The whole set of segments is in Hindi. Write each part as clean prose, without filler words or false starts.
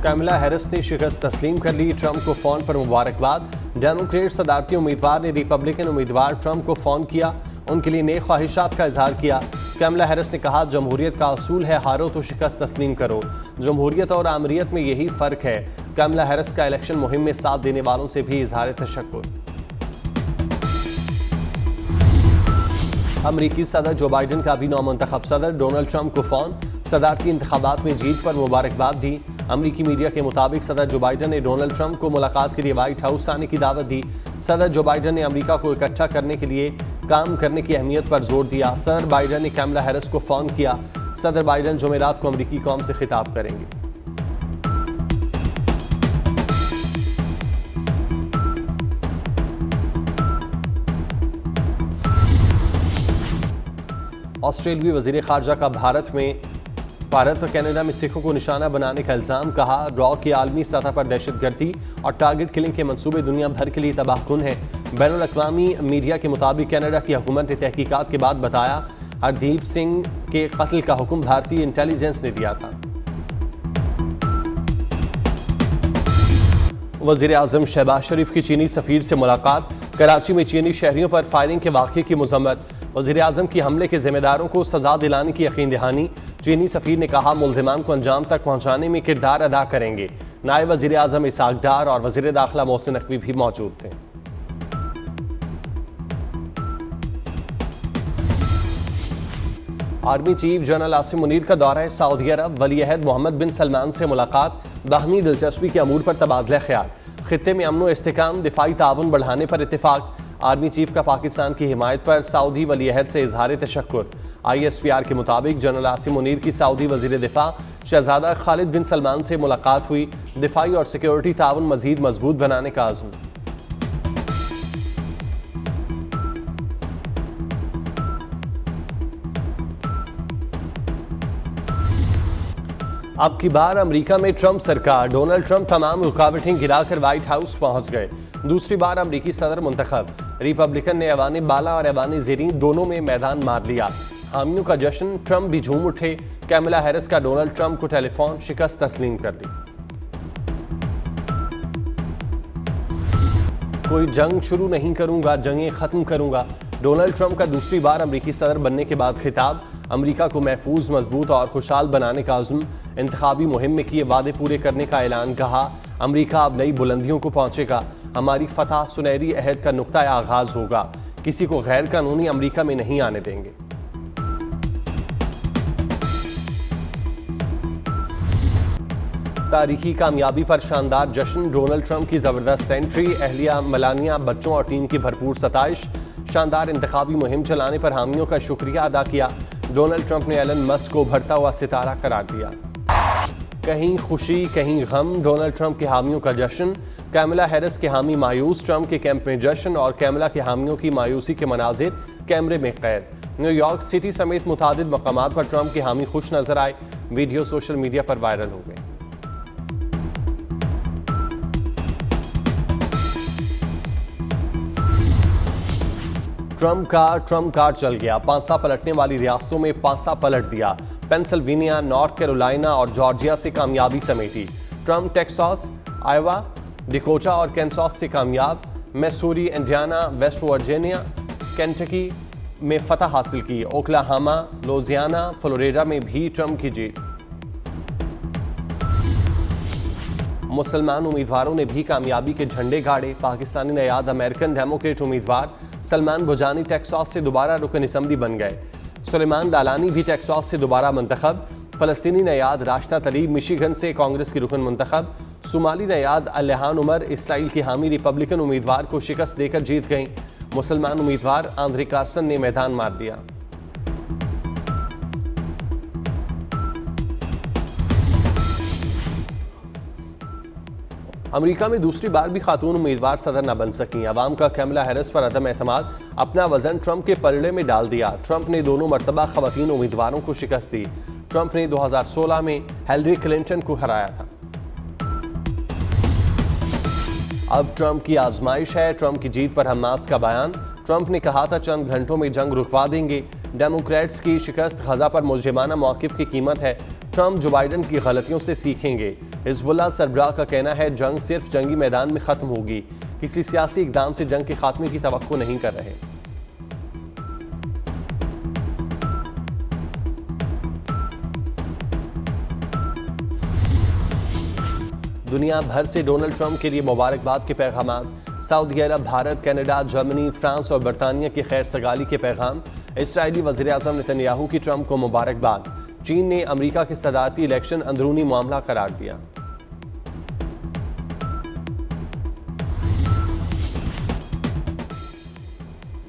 कैमला हैरिस ने शिकस्त तस्लीम कर ली, ट्रंप को फोन पर मुबारकबाद। डेमोक्रेट सदारती उम्मीदवार ने रिपब्लिकन उम्मीदवार ट्रंप को फोन किया, उनके लिए नेक ख्वाहिशात का इजहार किया। कैमला हैरिस ने कहा, जमहूरियत का असूल है हारो तो शिकस्त तस्लीम करो। जमहूरियत और आमरीत में यही फ़र्क है। कैमला हैरिस का इलेक्शन मुहिम में साथ देने वालों से भी इजहार तशक्कुर। अमरीकी सदर जो बाइडन का भी नौमुंतखब सदर डोनाल्ड ट्रंप को फोन, सदारती इंतखाबात में जीत पर मुबारकबाद दी। अमरीकी मीडिया के मुताबिक सदर जो बाइडन ने डोनाल्ड ट्रंप को मुलाकात के लिए व्हाइट हाउस आने की दावत दी। सदर जो बाइडन ने अमरीका को इकट्ठा करने के लिए काम करने की अहमियत पर जोर दिया। सदर बाइडन ने कैमला हैरिस को फोन किया। सदर बाइडन जुमेरात को अमरीकी कौम से खिताब करेंगे। ऑस्ट्रेलियाई वजीर खारजा का भारत व कनाडा में सिखों को निशाना बनाने का इल्ज़ाम। कहा, रॉ की आलमी सतह पर दहशतगर्दी और टारगेट किलिंग के मंसूबे दुनिया भर के लिए तबाहकुन है। बैनुल अक़वामी मीडिया के मुताबिक कनाडा की हुकूमत ने तहकीकात के बाद बताया, हरदीप सिंह के कत्ल का हुक्म भारतीय इंटेलिजेंस ने दिया था। वज़ीर आज़म शहबाज शरीफ की चीनी सफ़ीर से मुलाकात। कराची में चीनी शहरियों पर फायरिंग के वाक़े की मज़म्मत। वज़ीर आज़म की हमले के ज़िम्मेदारों को सज़ा दिलाने की यकीन दहानी। चीनी सफ़ीर ने कहा, मुल्ज़िमान को अंजाम तक पहुँचाने में किरदार अदा करेंगे। नायब वज़ीर आज़म इसाक डार और वज़ीर दाखिला मोहसिन नकवी भी मौजूद थे। Army chief general Asim Munir का दौरा है सऊदी अरब। वली-ए-अहद मोहम्मद बिन सलमान से मुलाकात। बाहमी दिलचस्पी के अमूर पर तबादला ख्याल। खित्ते में अमन व इस्तेकाम, दिफाई ताउन बढ़ाने पर इत्तेफाक। आर्मी चीफ का पाकिस्तान की हिमायत पर सऊदी वली-ए-अहद से इजहार तशक्कुर। ISPR के मुताबिक जनरल आसिम मुनीर की सऊदी वज़ीर दिफा शहजादा खालिद बिन सलमान से मुलाकात हुई। दिफाई और सिक्योरिटी ताउन मजीद मजबूत बनाने का आज़म। अब की बार अमेरिका में ट्रंप सरकार। डोनाल्ड ट्रंप तमाम रुकावटें गिराकर व्हाइट हाउस पहुंच गए। दूसरी बार अमेरिकी सदर मुंतखब। रिपब्लिकन ने ऐवान बाला और ऐवान ज़ेरीन दोनों में मैदान मार लिया। हामियों का जश्न, ट्रंप भी झूम उठे। कैमला हैरिस का डोनाल्ड ट्रंप को टेलीफोन, शिकस्त तस्लीम कर ली। कोई जंग शुरू नहीं करूंगा, जंगें खत्म करूंगा। डोनाल्ड ट्रंप का दूसरी बार अमेरिकी सदर बनने के बाद खिताब। अमेरिका को महफूज, मजबूत और खुशहाल बनाने का आज़म। इंतखाबी मुहिम में किए वादे पूरे करने का ऐलान। कहा, अमेरिका अब नई बुलंदियों को पहुंचेगा। हमारी फतह सुनहरी अहद का नुक्ता आगाज होगा। किसी को गैर कानूनी अमेरिका में नहीं आने देंगे। तारीखी कामयाबी पर शानदार जश्न। डोनाल्ड ट्रंप की जबरदस्त एंट्री। अहलिया मेलानिया, बच्चों और टीम की भरपूर सताइश। शानदार इंतखाबी मुहिम चलाने पर हामियों का शुक्रिया अदा किया। डोनाल्ड ट्रंप ने एलन मस्क को उभरता हुआ सितारा करार दिया। कहीं खुशी कहीं गम, डोनाल्ड ट्रंप के हामियों का जश्न। कैमला हैरिस के हामी मायूस, ट्रंप के कैंप में जश्न और कैमला के हामियों की मायूसी के मनाजिर कैमरे में कैद। न्यूयॉर्क सिटी समेत मुतादिद मकामात पर ट्रंप के हामी खुश नजर आए। वीडियो सोशल मीडिया पर वायरल हो गए। ट्रंप कार्ड चल गया। पांसा पलटने वाली रियासतों में पांसा पलट दिया। पेंसिल्वेनिया, नॉर्थ कैरोलिना और जॉर्जिया से कामयाबी समेटी। ट्रंप टेक्सास, आयोवा, डिकोटा और कैंसास से कामयाब। मैसूरी, इंडियाना, वेस्ट वर्जीनिया, केंटकी में फतह हासिल की। ओक्लाहोमा, लुजियाना, फ्लोरिडा में भी ट्रंप की जीत। मुसलमान उम्मीदवारों ने भी कामयाबी के झंडे गाड़े। पाकिस्तानी नयाद अमेरिकन डेमोक्रेट उम्मीदवार सलमान भुजानी टेक्सास से दोबारा रुकन असम्बली बन गए। सुलेमान लालानी भी टेक्सास से दोबारा मुंतखब। फ़लस्तीनी नयाद राशिदा तलीब मिशिगन से कांग्रेस की रुकन मुंतखब। सोमाली नयाद अल्लेहान उमर इसराइल की हामी रिपब्लिकन उम्मीदवार को शिकस्त देकर जीत गईं। मुसलमान उम्मीदवार आंद्रे कार्सन ने मैदान मार दिया। अमेरिका में दूसरी बार भी खातून उम्मीदवार सदर न बन सकी। अवाम का कैमला हैरिस पर अदम एतमाद अपना वजन ट्रंप के पलड़े में डाल दिया। ट्रंप ने दोनों मरतबा खवातीन उम्मीदवारों को शिकस्त दी। ट्रंप ने 2016 में हिलरी क्लिंटन को हराया था। अब ट्रंप की आजमाइश है। ट्रंप की जीत पर हमास का बयान। ट्रंप ने कहा था चंद घंटों में जंग रुकवा देंगे। डेमोक्रेट्स की शिकस्त गजा पर मुजरिमाना मौक़िफ़ की कीमत है। ट्रंप जो बाइडन की गलतियों से सीखेंगे। हिजबुल्लाह सरबराह का कहना है जंग सिर्फ जंगी मैदान में खत्म होगी, किसी सियासी इकदाम से जंग के खात्मे की तवक्को नहीं कर रहे। दुनिया भर से डोनाल्ड ट्रंप के लिए मुबारकबाद के पैगाम। सऊदी अरब, भारत, कनाडा, जर्मनी, फ्रांस और बरतानिया की खैर सगाली के पैगाम। इस्राएली वज़ीर-ए-आज़म नेतन्याहू की ट्रंप को मुबारकबाद। चीन ने अमेरिका के सदारती इलेक्शन अंदरूनी मामला करार दिया।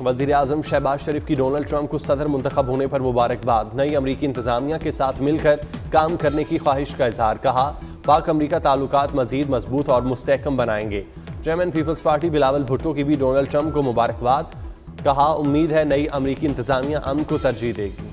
वज़ीर-ए-आज़म शहबाज शरीफ की डोनाल्ड ट्रंप को सदर मुंतखब होने पर मुबारकबाद। नई अमरीकी इंतजामिया के साथ मिलकर काम करने की ख्वाहिश का इजहार। कहा, पाक अमरीका ताल्लुकात मजीद मजबूत और मुस्तहकम बनाएंगे। चेयरमैन पीपल्स पार्टी बिलावल भुट्टो की भी डोनाल्ड ट्रंप को मुबारकबाद। कहा, उम्मीद है नई अमरीकी इंतजामिया अमन को तरजीह देगी।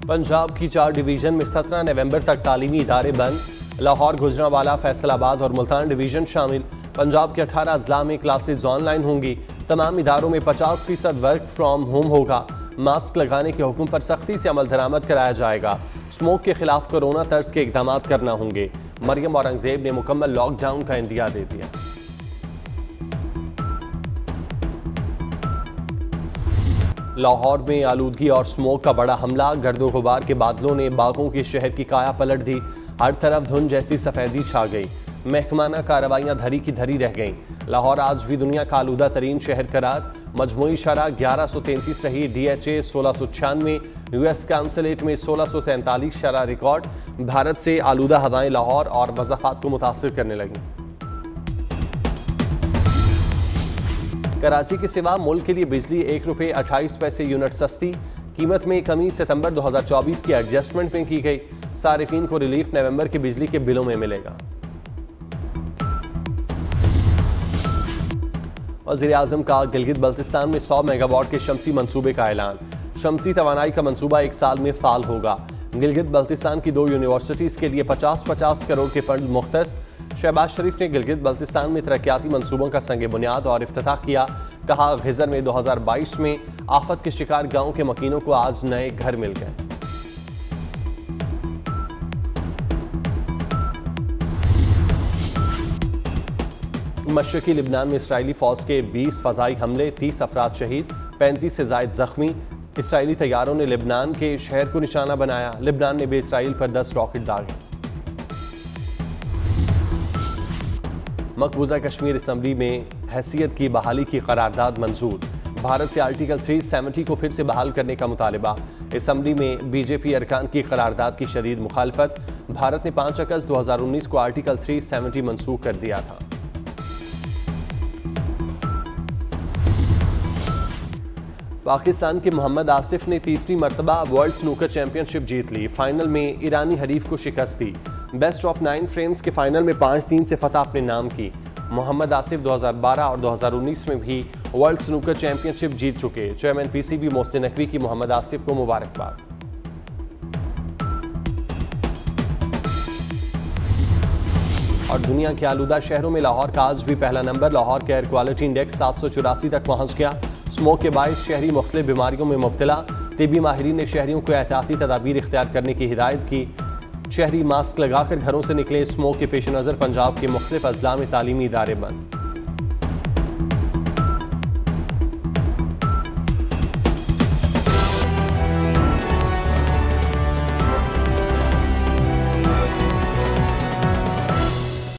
पंजाब की 4 डिवीजन में 17 नवंबर तक तालीमी इदारे बंद। लाहौर, गुजरांवाला, फैसलाबाद और मुल्तान डिवीजन शामिल। पंजाब के 18 अजला में क्लासेज ऑनलाइन होंगी। तमाम इदारों में 50% वर्क फ्रॉम होम होगा। मास्क लगाने के हुक्म पर सख्ती से अमल दरामद कराया जाएगा। स्मोक के खिलाफ कोरोना तर्ज के इकदाम करना होंगे। मरियम औरंगजेब ने मुकम्मल लॉकडाउन का इंदिया दे दिया। लाहौर में आलूदगी और स्मोक का बड़ा हमला। गर्दो गुबार के बादलों ने बागों के शहर की काया पलट दी। हर तरफ धुंध जैसी सफेदी छा गई। महकमाना कार्रवाइयां धरी की धरी रह गईं। लाहौर आज भी दुनिया का आलूदा तरीन शहर करार। मजमूई शरह 1133 रही। DHA 1696, US काउंसलेट में 1643 शरह रिकॉर्ड। भारत से आलूदा हवाएं लाहौर और मज़ाफ़ात को मुतासिर करने लगी। कराची के सिवा मुल्क के लिए बिजली ₹1.28 यूनिट सस्ती। कीमत में कमी सितंबर 2024 की एडजस्टमेंट में की गई। सारिफीन को रिलीफ नवंबर के बिजली के बिलों में मिलेगा। वज़ीर-ए-आज़म का गिलगित बल्तिस्तान में 100 मेगावाट के शमसी मंसूबे का ऐलान। शमसी तवानाई का मंसूबा 1 साल में फाल होगा। गिलगित बल्तिस्तान की 2 यूनिवर्सिटीज़ के लिए 50-50 करोड़ के फंड मुख्तस। शहबाज शरीफ ने गिलगित बल्तिस्तान में तरक्याती मंसूबों का संग बुनियाद और इफ्तिताह किया। कहा, ग़िज़र में 2022 में आफत के शिकार गाँव के मकीनों को आज नए घर मिल गए। मशरकी लिबनान में इसराइली फौज के 20 फ़ज़ाई हमले, 30 अफराद शहीद, 35 से ज़ायद जख्मी। इसराइली तैयारों ने लिबनान के शहर को निशाना बनाया। लिबनान ने भी इसराइल पर 10 रॉकेट दागे। मकबूजा कश्मीर असम्बली में हैसियत की बहाली की करारदाद मंजूर। भारत से आर्टिकल 370 को फिर से बहाल करने का मुतालिबा। असम्बली में बीजेपी अरकान की करारदाद की शदीद मुखालफत। भारत ने 5 अगस्त 2019 को आर्टिकल 370 मनसूख कर दिया था। पाकिस्तान के मोहम्मद आसिफ ने तीसरी मरतबा वर्ल्ड स्नूकर चैंपियनशिप जीत ली। फाइनल में ईरानी हरीफ को शिकस्त दी। बेस्ट ऑफ 9 फ्रेम्स के फाइनल में 5-3 से फतह अपने नाम की। मोहम्मद आसिफ 2012 और 2019 में भी वर्ल्ड स्नूकर चैंपियनशिप जीत चुके। चेयरमैन PCB मोहसिन नकवी की मोहम्मद आसिफ को मुबारकबाद। और दुनिया के आलूदा शहरों में लाहौर का आज भी पहला नंबर। लाहौर का एयर क्वालिटी इंडेक्स 784 तक पहुंच गया। स्मोक के बायस शहरी मुख्तलिफ बीमारियों में मुब्तला। तिब्बी माहिरीन ने शहरियों को एहतियाती तदाबीर इख्तियार करने की हिदायत की। शहरी मास्क लगाकर घरों से निकले। स्मोक के पेश नज़र पंजाब के मुख्तलिफ अजला में तालीमी इदारे बंद।